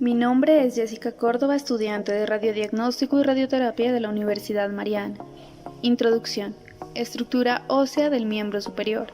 Mi nombre es Jessica Córdoba, estudiante de Radiodiagnóstico y Radioterapia de la Universidad Mariana. Introducción. Estructura ósea del miembro superior.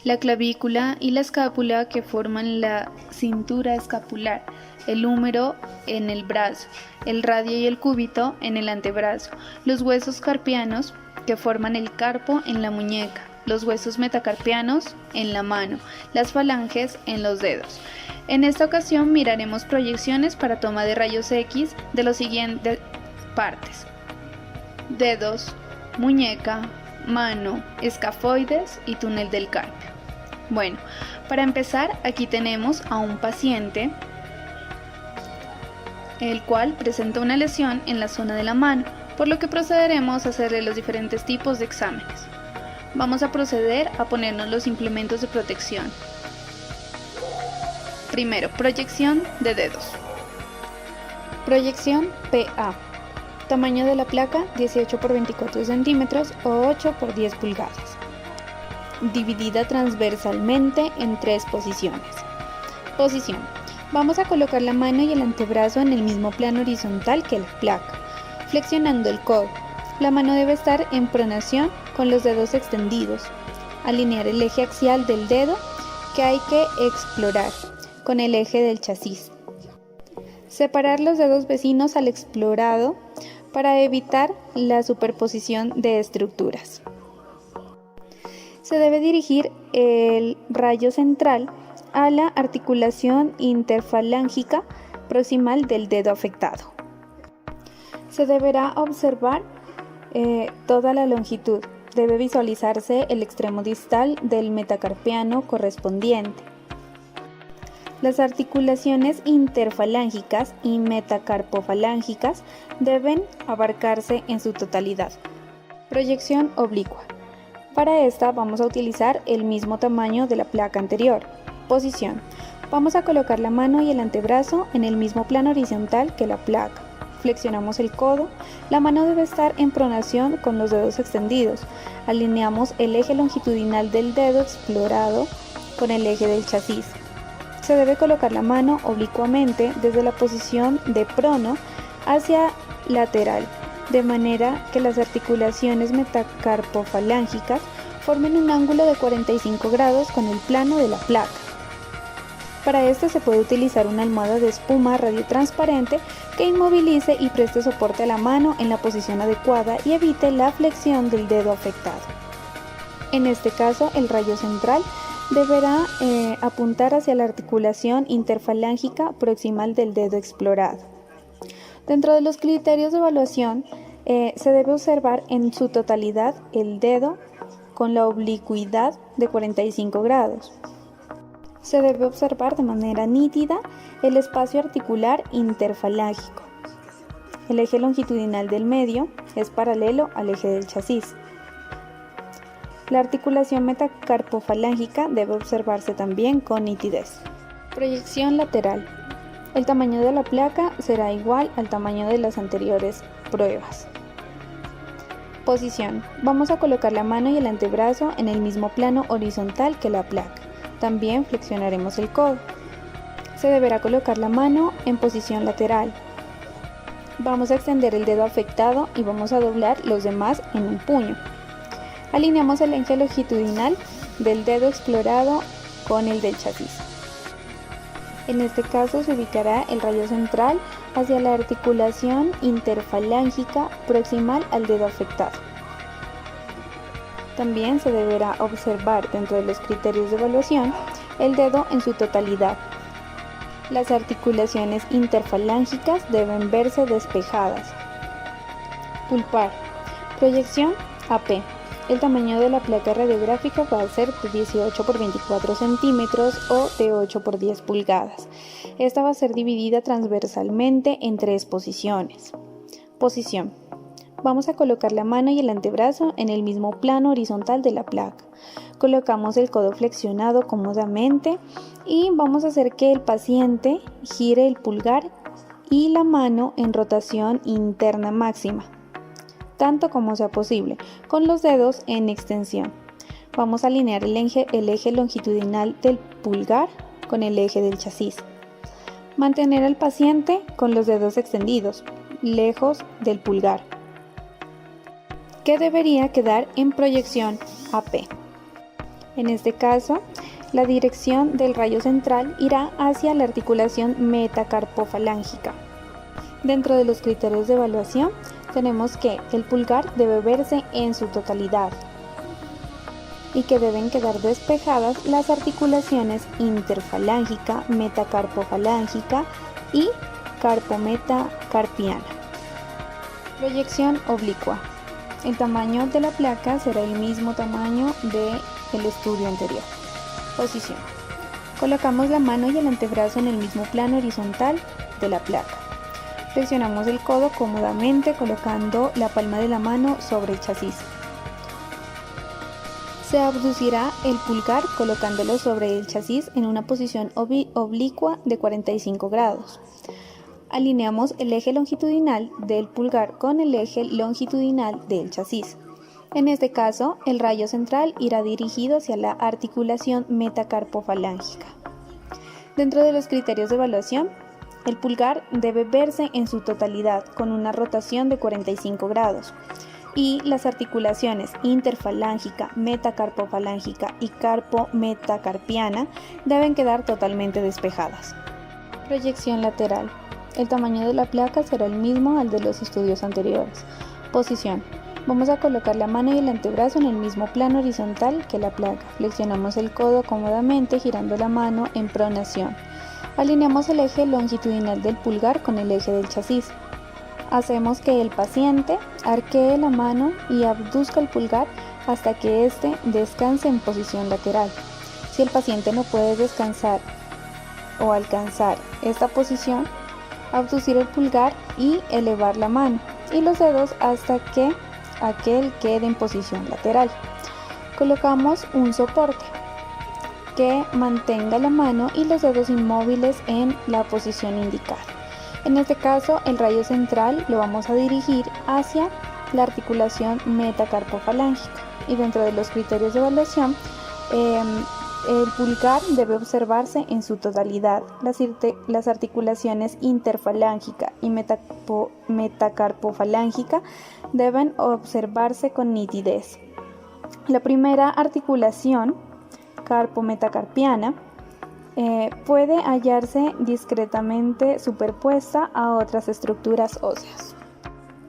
La clavícula y la escápula que forman la cintura escapular, el húmero en el brazo, el radio y el cúbito en el antebrazo, los huesos carpianos que forman el carpo en la muñeca, los huesos metacarpianos en la mano, las falanges en los dedos. En esta ocasión miraremos proyecciones para toma de rayos X de las siguientes partes: dedos, muñeca, mano, escafoides y túnel del carpio. Bueno, para empezar, aquí tenemos a un paciente el cual presenta una lesión en la zona de la mano, por lo que procederemos a hacerle los diferentes tipos de exámenes. Vamos a proceder a ponernos los implementos de protección. Primero, proyección de dedos. Proyección PA. Tamaño de la placa 18 por 24 centímetros o 8 por 10 pulgadas. Dividida transversalmente en 3 posiciones. Posición. Vamos a colocar la mano y el antebrazo en el mismo plano horizontal que la placa, flexionando el codo. La mano debe estar en pronación con los dedos extendidos. Alinear el eje axial del dedo que hay que explorar con el eje del chasis. Separar los dedos vecinos al explorado para evitar la superposición de estructuras. Se debe dirigir el rayo central a la articulación interfalángica proximal del dedo afectado. Se deberá observar toda la longitud. Debe visualizarse el extremo distal del metacarpiano correspondiente. Las articulaciones interfalángicas y metacarpofalángicas deben abarcarse en su totalidad. Proyección oblicua. Para esta vamos a utilizar el mismo tamaño de la placa anterior. Posición. Vamos a colocar la mano y el antebrazo en el mismo plano horizontal que la placa. Flexionamos el codo. La mano debe estar en pronación con los dedos extendidos. Alineamos el eje longitudinal del dedo explorado con el eje del chasis. Se debe colocar la mano oblicuamente desde la posición de prono hacia lateral, de manera que las articulaciones metacarpofalángicas formen un ángulo de 45 grados con el plano de la placa. Para esto se puede utilizar una almohada de espuma radiotransparente que inmovilice y preste soporte a la mano en la posición adecuada y evite la flexión del dedo afectado. En este caso, el rayo central deberá apuntar hacia la articulación interfalángica proximal del dedo explorado. Dentro de los criterios de evaluación, se debe observar en su totalidad el dedo con la oblicuidad de 45 grados. Se debe observar de manera nítida el espacio articular interfalángico. El eje longitudinal del medio es paralelo al eje del chasis. La articulación metacarpofalángica debe observarse también con nitidez. Proyección lateral. El tamaño de la placa será igual al tamaño de las anteriores pruebas. Posición. Vamos a colocar la mano y el antebrazo en el mismo plano horizontal que la placa. También flexionaremos el codo. Se deberá colocar la mano en posición lateral. Vamos a extender el dedo afectado y vamos a doblar los demás en un puño. Alineamos el eje longitudinal del dedo explorado con el del chasis. En este caso se ubicará el rayo central hacia la articulación interfalángica proximal al dedo afectado. También se deberá observar dentro de los criterios de evaluación el dedo en su totalidad. Las articulaciones interfalángicas deben verse despejadas. Pulpar. Proyección AP. El tamaño de la placa radiográfica va a ser de 18 por 24 centímetros o de 8 por 10 pulgadas. Esta va a ser dividida transversalmente en 3 posiciones. Posición. Vamos a colocar la mano y el antebrazo en el mismo plano horizontal de la placa. Colocamos el codo flexionado cómodamente y vamos a hacer que el paciente gire el pulgar y la mano en rotación interna máxima, tanto como sea posible, con los dedos en extensión. Vamos a alinear el eje longitudinal del pulgar con el eje del chasis. Mantener al paciente con los dedos extendidos, lejos del pulgar, que debería quedar en proyección AP. En este caso, la dirección del rayo central irá hacia la articulación metacarpofalángica. Dentro de los criterios de evaluación, tenemos que el pulgar debe verse en su totalidad y que deben quedar despejadas las articulaciones interfalángica, metacarpofalángica y carpometacarpiana. Proyección oblicua. El tamaño de la placa será el mismo tamaño del estudio anterior. Posición. Colocamos la mano y el antebrazo en el mismo plano horizontal de la placa. Flexionamos el codo cómodamente colocando la palma de la mano sobre el chasis. Se abducirá el pulgar colocándolo sobre el chasis en una posición oblicua de 45 grados. Alineamos el eje longitudinal del pulgar con el eje longitudinal del chasis. En este caso, el rayo central irá dirigido hacia la articulación metacarpofalángica. Dentro de los criterios de evaluación, el pulgar debe verse en su totalidad con una rotación de 45 grados y las articulaciones interfalángica, metacarpofalángica y carpometacarpiana deben quedar totalmente despejadas. Proyección lateral. El tamaño de la placa será el mismo al de los estudios anteriores. Posición. Vamos a colocar la mano y el antebrazo en el mismo plano horizontal que la placa. Flexionamos el codo cómodamente girando la mano en pronación. Alineamos el eje longitudinal del pulgar con el eje del chasis. Hacemos que el paciente arquee la mano y abduzca el pulgar hasta que éste descanse en posición lateral. Si el paciente no puede descansar o alcanzar esta posición, abducir el pulgar y elevar la mano y los dedos hasta que aquel quede en posición lateral. Colocamos un soporte que mantenga la mano y los dedos inmóviles en la posición indicada. En este caso, el rayo central lo vamos a dirigir hacia la articulación metacarpofalángica y dentro de los criterios de evaluación, el pulgar debe observarse en su totalidad. Las articulaciones interfalángica y metacarpofalángica deben observarse con nitidez. La primera articulación, carpometacarpiana, puede hallarse discretamente superpuesta a otras estructuras óseas.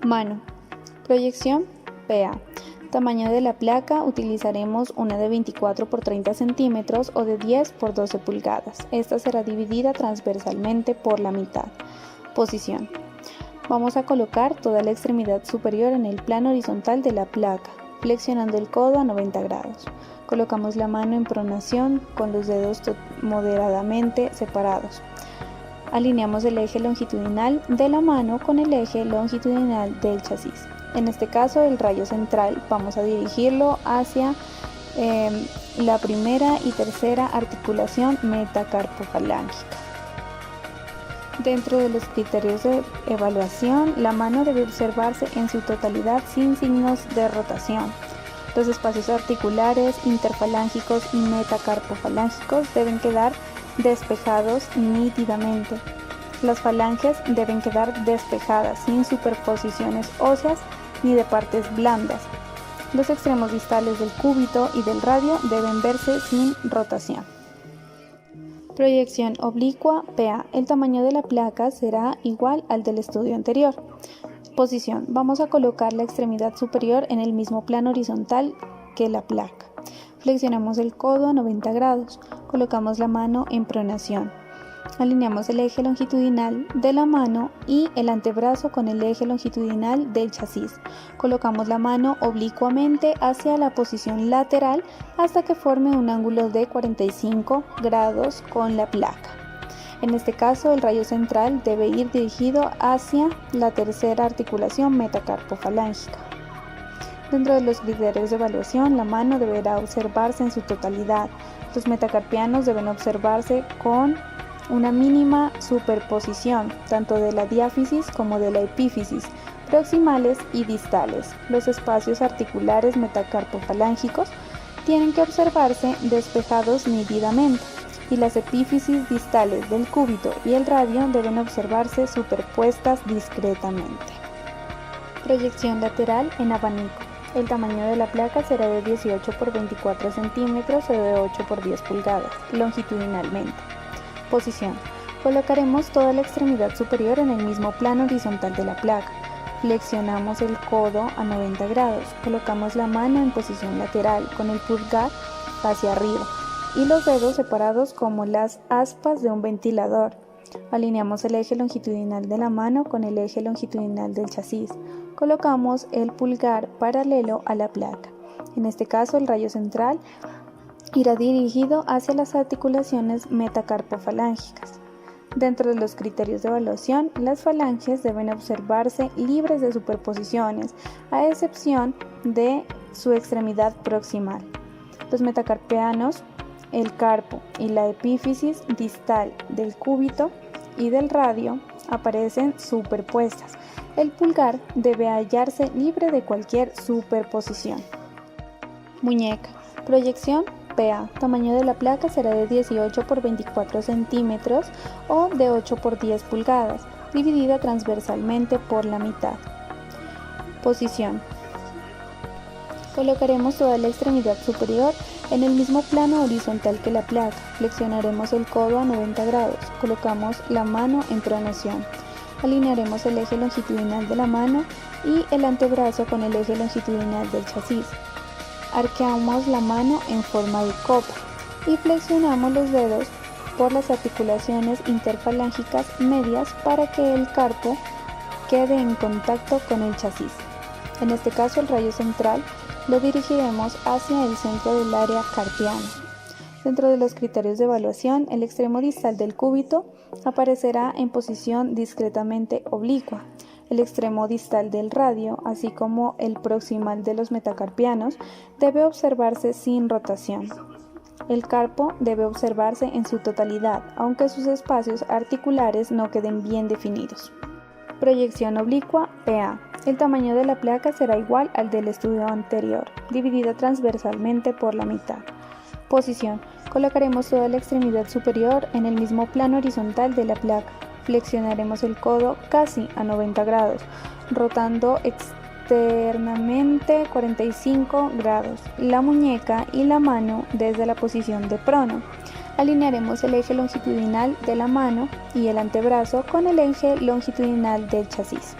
Mano. Proyección PA. Tamaño de la placa, utilizaremos una de 24 por 30 centímetros o de 10 por 12 pulgadas. Esta será dividida transversalmente por la mitad. Posición. Vamos a colocar toda la extremidad superior en el plano horizontal de la placa, flexionando el codo a 90 grados. Colocamos la mano en pronación con los dedos moderadamente separados. Alineamos el eje longitudinal de la mano con el eje longitudinal del chasis. En este caso, el rayo central vamos a dirigirlo hacia la primera y tercera articulación metacarpofalángica. Dentro de los criterios de evaluación, la mano debe observarse en su totalidad sin signos de rotación. Los espacios articulares, interfalángicos y metacarpofalángicos deben quedar despejados nítidamente. Las falanges deben quedar despejadas, sin superposiciones óseas ni de partes blandas. Los extremos distales del cúbito y del radio deben verse sin rotación. Proyección oblicua PA. El tamaño de la placa será igual al del estudio anterior. Posición. Vamos a colocar la extremidad superior en el mismo plano horizontal que la placa. Flexionamos el codo a 90 grados. Colocamos la mano en pronación. Alineamos el eje longitudinal de la mano y el antebrazo con el eje longitudinal del chasis. Colocamos la mano oblicuamente hacia la posición lateral hasta que forme un ángulo de 45 grados con la placa. En este caso, el rayo central debe ir dirigido hacia la tercera articulación metacarpofalángica. Dentro de los criterios de evaluación, la mano deberá observarse en su totalidad. Los metacarpianos deben observarse con una mínima superposición, tanto de la diáfisis como de la epífisis, proximales y distales. Los espacios articulares metacarpofalángicos tienen que observarse despejados nítidamente. y las epífisis distales del cúbito y el radio deben observarse superpuestas discretamente. Proyección lateral en abanico. El tamaño de la placa será de 18 por 24 centímetros o de 8 por 10 pulgadas, longitudinalmente. Posición. Colocaremos toda la extremidad superior en el mismo plano horizontal de la placa. Flexionamos el codo a 90 grados. Colocamos la mano en posición lateral con el pulgar hacia arriba y los dedos separados como las aspas de un ventilador. Alineamos el eje longitudinal de la mano con el eje longitudinal del chasis. Colocamos el pulgar paralelo a la placa. En este caso, el rayo central irá dirigido hacia las articulaciones metacarpofalángicas. Dentro de los criterios de evaluación, las falanges deben observarse libres de superposiciones, a excepción de su extremidad proximal. Los metacarpianos, el carpo y la epífisis distal del cúbito y del radio aparecen superpuestas. El pulgar debe hallarse libre de cualquier superposición. Muñeca. Proyección PA. Tamaño de la placa será de 18 por 24 centímetros o de 8 por 10 pulgadas, dividida transversalmente por la mitad. Posición. Colocaremos toda la extremidad superior en el mismo plano horizontal que la placa. Flexionaremos el codo a 90 grados. Colocamos la mano en pronación. Alinearemos el eje longitudinal de la mano y el antebrazo con el eje longitudinal del chasis. Arqueamos la mano en forma de copa y flexionamos los dedos por las articulaciones interfalángicas medias para que el carpo quede en contacto con el chasis. En este caso, el rayo central lo dirigiremos hacia el centro del área carpiana. Dentro de los criterios de evaluación, el extremo distal del cúbito aparecerá en posición discretamente oblicua. El extremo distal del radio, así como el proximal de los metacarpianos, debe observarse sin rotación. El carpo debe observarse en su totalidad, aunque sus espacios articulares no queden bien definidos. Proyección oblicua PA. El tamaño de la placa será igual al del estudio anterior, dividida transversalmente por la mitad. Posición. Colocaremos toda la extremidad superior en el mismo plano horizontal de la placa. Flexionaremos el codo casi a 90 grados, rotando externamente 45 grados, la muñeca y la mano desde la posición de prono. Alinearemos el eje longitudinal de la mano y el antebrazo con el eje longitudinal del chasis.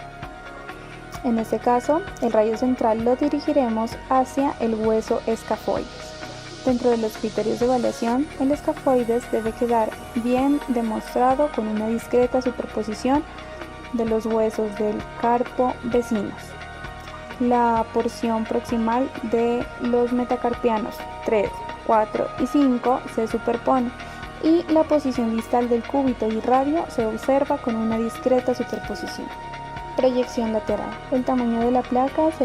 En este caso, el rayo central lo dirigiremos hacia el hueso escafoides. Dentro de los criterios de evaluación, el escafoides debe quedar bien demostrado con una discreta superposición de los huesos del carpo vecinos. La porción proximal de los metacarpianos 3, 4 y 5 se superpone y la posición distal del cúbito y radio se observa con una discreta superposición. Proyección lateral. El tamaño de la placa